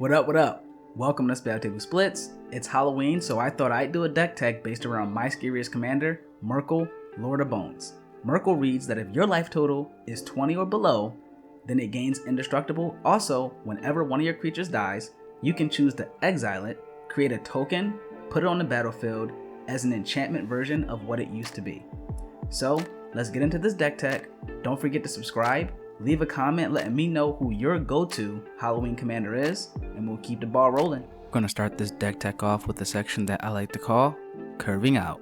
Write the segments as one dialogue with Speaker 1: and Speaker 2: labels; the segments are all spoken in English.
Speaker 1: What up, what up? Welcome to SpellTable Splits. It's Halloween, so I thought I'd do a deck tech based around my scariest commander, Myrkul, Lord of Bones. Myrkul reads that if your life total is 20 or below, then it gains indestructible. Also, whenever one of your creatures dies, you can choose to exile it, create a token, put it on the battlefield as an enchantment version of what it used to be. So, let's get into this deck tech. Don't forget to subscribe. Leave a comment letting me know who your go-to Halloween commander is, and we'll keep the ball rolling. I'm going to start this deck tech off with a section that I like to call Curving Out.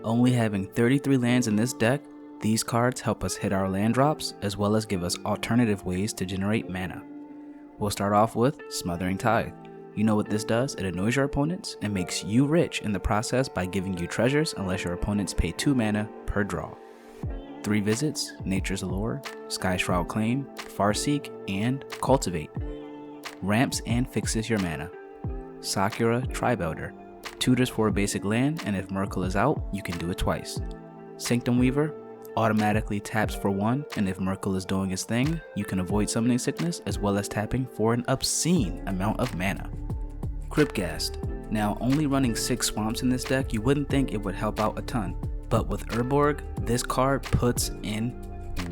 Speaker 1: Only having 33 lands in this deck, these cards help us hit our land drops as well as give us alternative ways to generate mana. We'll start off with Smothering Tithe. You know what this does? It annoys your opponents and makes you rich in the process by giving you treasures unless your opponents pay 2 mana per draw. 3 visits, Nature's Allure, Skyshroud Claim, Farseek, and Cultivate. Ramps and fixes your mana. Sakura Tribe Elder. Tutors for a basic land, and if Myrkul is out, you can do it twice. Sanctum Weaver. Automatically taps for 1, and if Myrkul is doing his thing, you can avoid summoning sickness as well as tapping for an obscene amount of mana. Cryptghast. Now, only running 6 swamps in this deck, you wouldn't think it would help out a ton. But with Urborg, this card puts in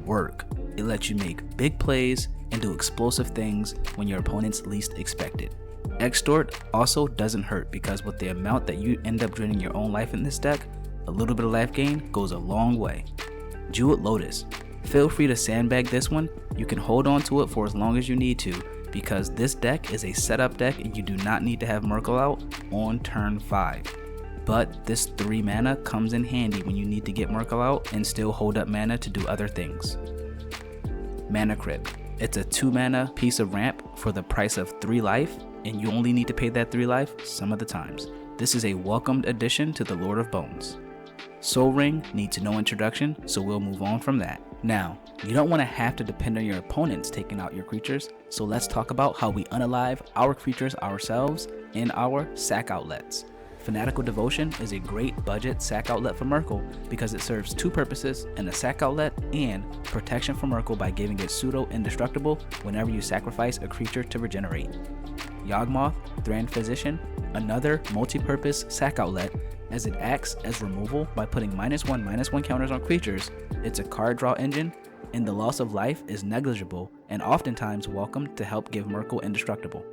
Speaker 1: work. It lets you make big plays and do explosive things when your opponents least expect it. Extort also doesn't hurt because with the amount that you end up draining your own life in this deck, a little bit of life gain goes a long way. Jeweled Lotus. Feel free to sandbag this one. You can hold on to it for as long as you need to because this deck is a setup deck and you do not need to have Myrkul out on turn 5. But this 3 mana comes in handy when you need to get Myrkul out and still hold up mana to do other things. Mana Crypt. It's a 2 mana piece of ramp for the price of 3 life, and you only need to pay that 3 life some of the times. This is a welcomed addition to the Lord of Bones. Soul Ring needs no introduction, so we'll move on from that. Now, you don't want to have to depend on your opponents taking out your creatures, so let's talk about how we unalive our creatures ourselves in our sack outlets. Fanatical Devotion is a great budget sack outlet for Myrkul because it serves 2 purposes in a sack outlet and protection for Myrkul by giving it pseudo indestructible whenever you sacrifice a creature to regenerate. Yawgmoth, Thran Physician, another multi-purpose sack outlet as it acts as removal by putting -1/-1 counters on creatures. It's a card draw engine and the loss of life is negligible and oftentimes welcome to help give Myrkul indestructible.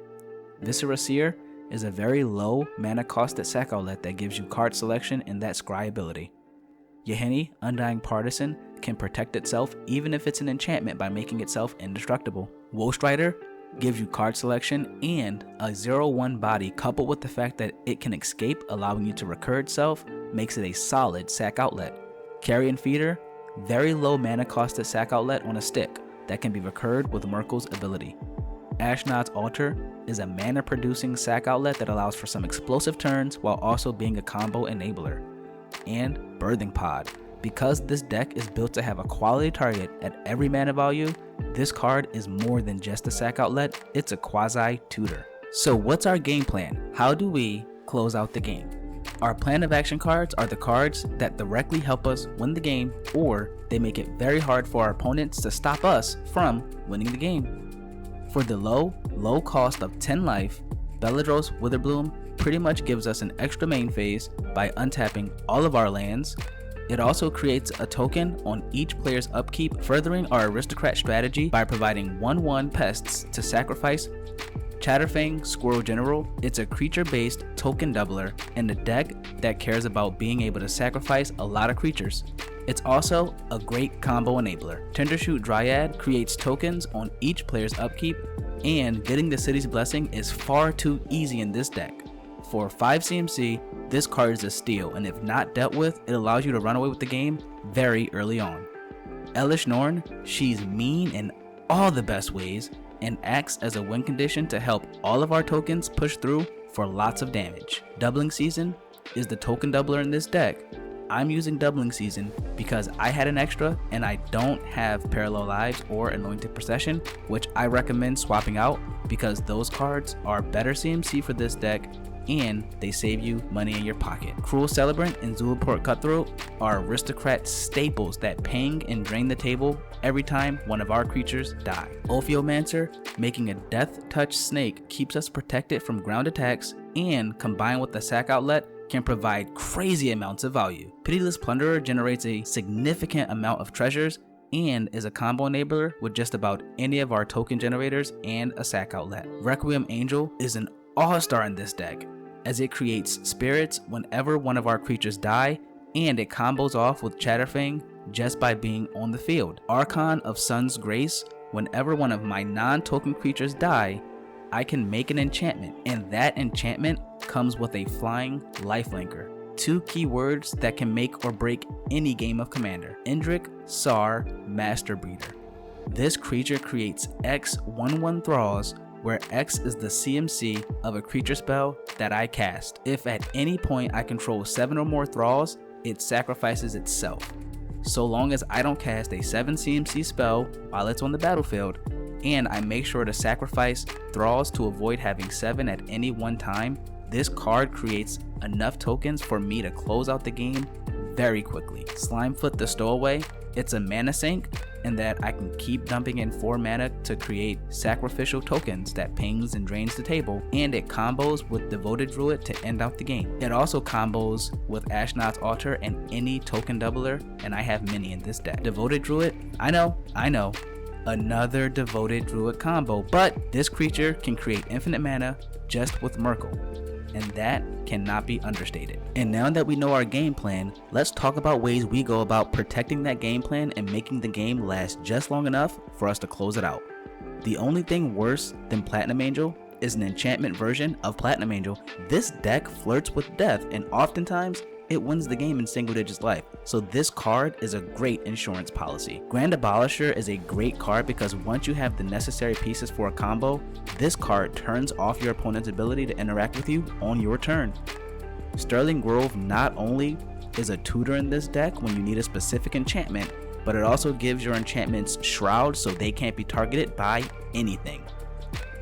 Speaker 1: Viscera Seer is a very low mana costed sack outlet that gives you card selection and that scry ability. Yahenni, Undying Partisan, can protect itself even if it's an enchantment by making itself indestructible. Wolfstrider gives you card selection and a 0/1 body coupled with the fact that it can escape allowing you to recur itself makes it a solid sack outlet. Carrion Feeder, very low mana costed sack outlet on a stick that can be recurred with Myrkul's ability. Ashnod's Altar is a mana producing sack outlet that allows for some explosive turns while also being a combo enabler. And Birthing Pod. Because this deck is built to have a quality target at every mana value, this card is more than just a sack outlet, it's a quasi tutor. So what's our game plan? How do we close out the game? Our plan of action cards are the cards that directly help us win the game, or they make it very hard for our opponents to stop us from winning the game. For the low cost of 10 life, Beledros Witherbloom pretty much gives us an extra main phase by untapping all of our lands. It also creates a token on each player's upkeep, furthering our aristocrat strategy by providing 1/1 pests to sacrifice. Chatterfang Squirrel General, it's a creature-based token doubler in a deck that cares about being able to sacrifice a lot of creatures. It's also a great combo enabler. Tendershoot Dryad creates tokens on each player's upkeep, and getting the City's Blessing is far too easy in this deck. For 5 CMC, this card is a steal, and if not dealt with, it allows you to run away with the game very early on. Elish Norn, she's mean in all the best ways, and acts as a win condition to help all of our tokens push through for lots of damage. Doubling Season is the token doubler in this deck. I'm using Doubling Season because I had an extra and I don't have Parallel Lives or Anointed Procession, which I recommend swapping out because those cards are better CMC for this deck and they save you money in your pocket. Cruel Celebrant and Zulaport Cutthroat are aristocrat staples that ping and drain the table every time one of our creatures die. Ophiomancer, making a Death Touch Snake, keeps us protected from ground attacks and combined with the sack outlet can provide crazy amounts of value. Pitiless Plunderer generates a significant amount of treasures and is a combo enabler with just about any of our token generators and a sack outlet. Requiem Angel is an all-star in this deck, as it creates spirits whenever one of our creatures die, and it combos off with Chatterfang just by being on the field. Archon of Sun's Grace, whenever one of my non-token creatures die, I can make an enchantment, and that enchantment comes with a flying lifelinker. 2 keywords that can make or break any game of Commander. Indrik Sar Master Breeder. This creature creates X 1/1 thralls, where X is the CMC of a creature spell that I cast. If at any point I control 7 or more thralls, it sacrifices itself. So long as I don't cast a 7 CMC spell while it's on the battlefield, and I make sure to sacrifice thralls to avoid having 7 at any one time, this card creates enough tokens for me to close out the game very quickly. Slimefoot the Stowaway, it's a mana sink in that I can keep dumping in 4 mana to create sacrificial tokens that pings and drains the table, and it combos with Devoted Druid to end out the game. It also combos with Ashnod's Altar and any token doubler, and I have many in this deck. Devoted Druid, I know, another Devoted Druid combo, but this creature can create infinite mana just with Myrkul, and that cannot be understated. And now that we know our game plan, let's talk about ways we go about protecting that game plan and making the game last just long enough for us to close it out. The only thing worse than Platinum Angel is an enchantment version of Platinum Angel. This deck flirts with death, and oftentimes it wins the game in single digits life, so this card is a great insurance policy. Grand Abolisher is a great card because once you have the necessary pieces for a combo, this card turns off your opponent's ability to interact with you on your turn. Sterling Grove not only is a tutor in this deck when you need a specific enchantment, but it also gives your enchantments Shroud so they can't be targeted by anything.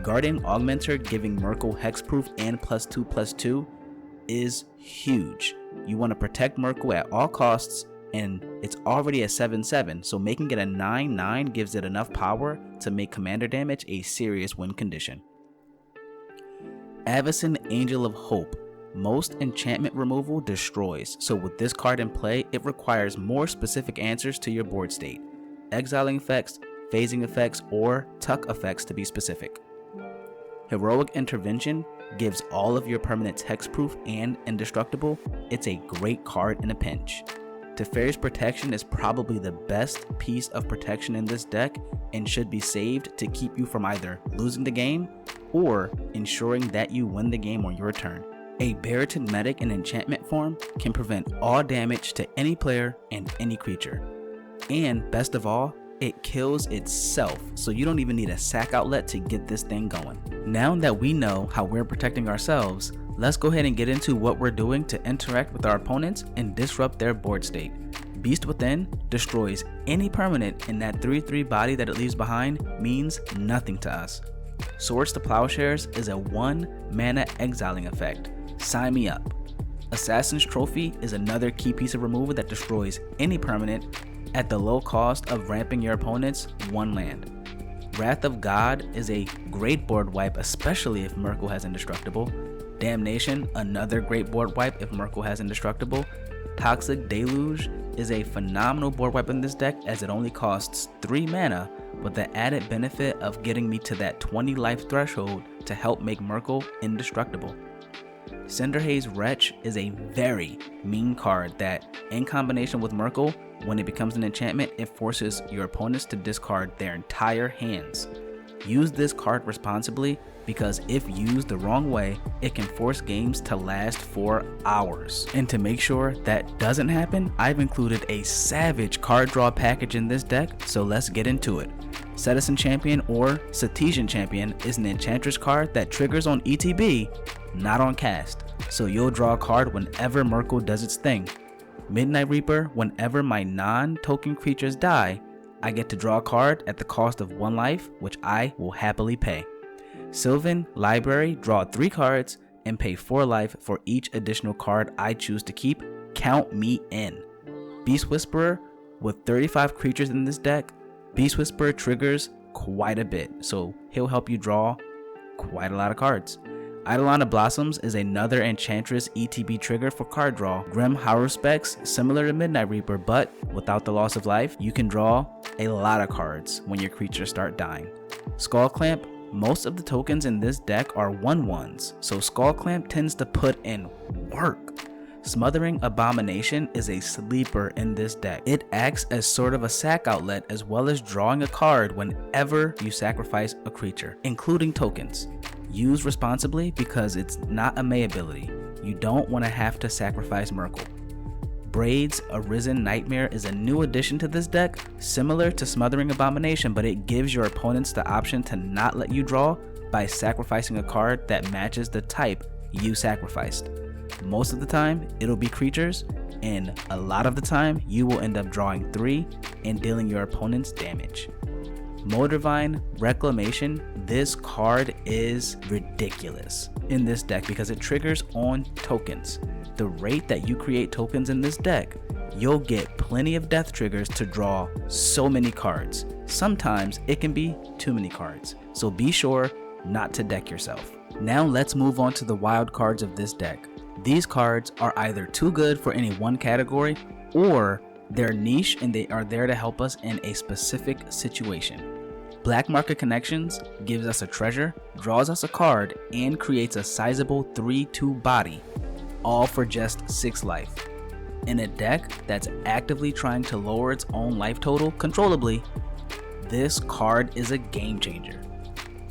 Speaker 1: Guardian Augmenter giving Myrkul hexproof and +2/+2 is huge. You want to protect Myrkul at all costs, and it's already a 7/7, so making it a 9/9 gives it enough power to make commander damage a serious win condition. Avacyn Angel of Hope. Most enchantment removal destroys, so with this card in play, it requires more specific answers to your board state. Exiling effects, phasing effects, or tuck effects to be specific. Heroic Intervention gives all of your permanents hexproof and indestructible. It's a great card in a pinch. Teferi's Protection is probably the best piece of protection in this deck and should be saved to keep you from either losing the game or ensuring that you win the game on your turn. A Baratin Medic in enchantment form can prevent all damage to any player and any creature. And best of all, it kills itself, so you don't even need a sack outlet to get this thing going. Now that we know how we're protecting ourselves, let's go ahead and get into what we're doing to interact with our opponents and disrupt their board state. Beast Within destroys any permanent, and that 3/3 body that it leaves behind means nothing to us. Swords to Plowshares is a 1 mana exiling effect. Sign me up. Assassin's Trophy is another key piece of removal that destroys any permanent at the low cost of ramping your opponent's 1 land. Wrath of God is a great board wipe, especially if Myrkul has indestructible. Damnation, another great board wipe if Myrkul has indestructible. Toxic Deluge is a phenomenal board wipe in this deck as it only costs 3 mana, with the added benefit of getting me to that 20 life threshold to help make Myrkul indestructible. Cinderhaze Wretch is a very mean card that, in combination with Myrkul, when it becomes an enchantment, it forces your opponents to discard their entire hands. Use this card responsibly because if used the wrong way, it can force games to last for hours. And to make sure that doesn't happen, I've included a savage card draw package in this deck, so let's get into it. Citizen Champion or Cetizen Champion is an Enchantress card that triggers on ETB, not on cast, so you'll draw a card whenever Myrkul does its thing. Midnight Reaper, whenever my non-token creatures die, I get to draw a card at the cost of 1 life, which I will happily pay. Sylvan Library, draw 3 cards and pay 4 life for each additional card I choose to keep. Count me in. Beast Whisperer, with 35 creatures in this deck, Beast Whisperer triggers quite a bit, so he'll help you draw quite a lot of cards. Eidolon of Blossoms is another Enchantress ETB trigger for card draw. Grim Haruspex, similar to Midnight Reaper, but without the loss of life, you can draw a lot of cards when your creatures start dying. Skull Clamp, most of the tokens in this deck are 1/1s, so Skull Clamp tends to put in work. Smothering Abomination is a sleeper in this deck. It acts as sort of a sack outlet as well as drawing a card whenever you sacrifice a creature, including tokens. Use responsibly because it's not a May ability. You don't want to have to sacrifice Myrkul. Braid's Arisen Nightmare is a new addition to this deck, similar to Smothering Abomination, but it gives your opponents the option to not let you draw by sacrificing a card that matches the type you sacrificed. Most of the time, it'll be creatures, and a lot of the time, you will end up drawing 3 and dealing your opponents damage. Moldervine Reclamation, this card is ridiculous in this deck because it triggers on tokens. The rate that you create tokens in this deck, you'll get plenty of death triggers to draw so many cards. Sometimes it can be too many cards, so be sure not to deck yourself. Now let's move on to the wild cards of this deck. These cards are either too good for any one category, or they're niche and they are there to help us in a specific situation. Black Market Connections gives us a treasure, draws us a card, and creates a sizable 3/2 body, all for just 6 life. In a deck that's actively trying to lower its own life total controllably, this card is a game changer.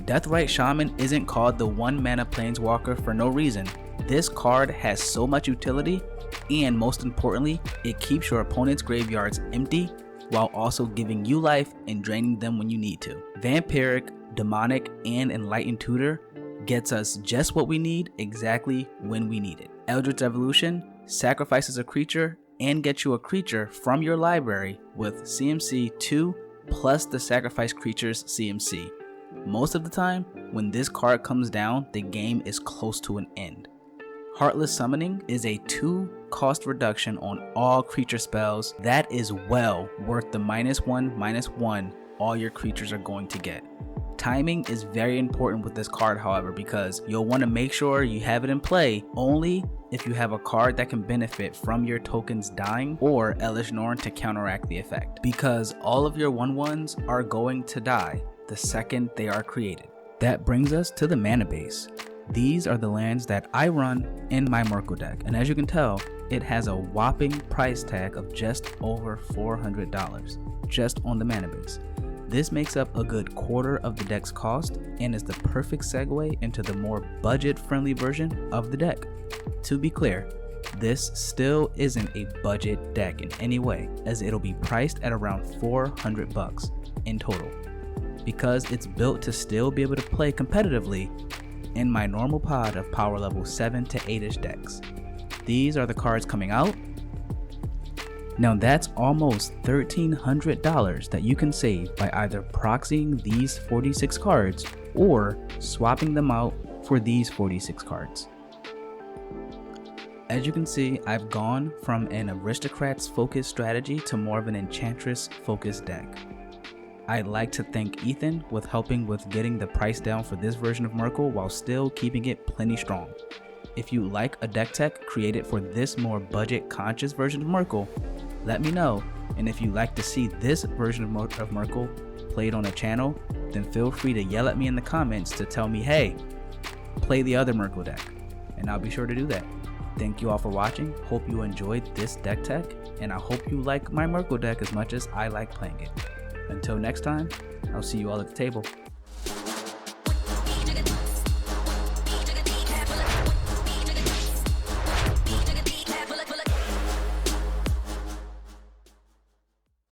Speaker 1: Deathrite Shaman isn't called the 1-mana planeswalker for no reason. This card has so much utility, and most importantly, it keeps your opponent's graveyards empty while also giving you life and draining them when you need to. Vampiric, Demonic, and Enlightened Tutor gets us just what we need exactly when we need it. Eldritch Evolution sacrifices a creature and gets you a creature from your library with CMC 2 plus the sacrifice creature's CMC. Most of the time, when this card comes down, the game is close to an end. Heartless Summoning is a 2 cost reduction on all creature spells. That is well worth the -1/-1 all your creatures are going to get. Timing is very important with this card, however, because you'll want to make sure you have it in play only if you have a card that can benefit from your tokens dying or Elish Norn to counteract the effect, because all of your 1/1s are going to die the second they are created. That brings us to the mana base. These are the lands that I run in my Myrkul deck, and as you can tell, it has a whopping price tag of just over $400 just on the mana base. This makes up a good quarter of the deck's cost and is the perfect segue into the more budget-friendly version of the deck. To be clear, this still isn't a budget deck in any way, as it'll be priced at around $400 in total, because it's built to still be able to play competitively in my normal pod of power level 7 to 8ish decks. These are the cards coming out. Now that's almost $1,300 that you can save by either proxying these 46 cards or swapping them out for these 46 cards. As you can see, I've gone from an aristocrats focused strategy to more of an enchantress focused deck. I'd like to thank Ethan with helping with getting the price down for this version of Myrkul while still keeping it plenty strong. If you like a deck tech created for this more budget conscious version of Myrkul, let me know, and if you'd like to see this version of Myrkul played on a channel, then feel free to yell at me in the comments to tell me, hey, play the other Myrkul deck, and I'll be sure to do that. Thank you all for watching, hope you enjoyed this deck tech, and I hope you like my Myrkul deck as much as I like playing it. Until next time, I'll see you all at the table.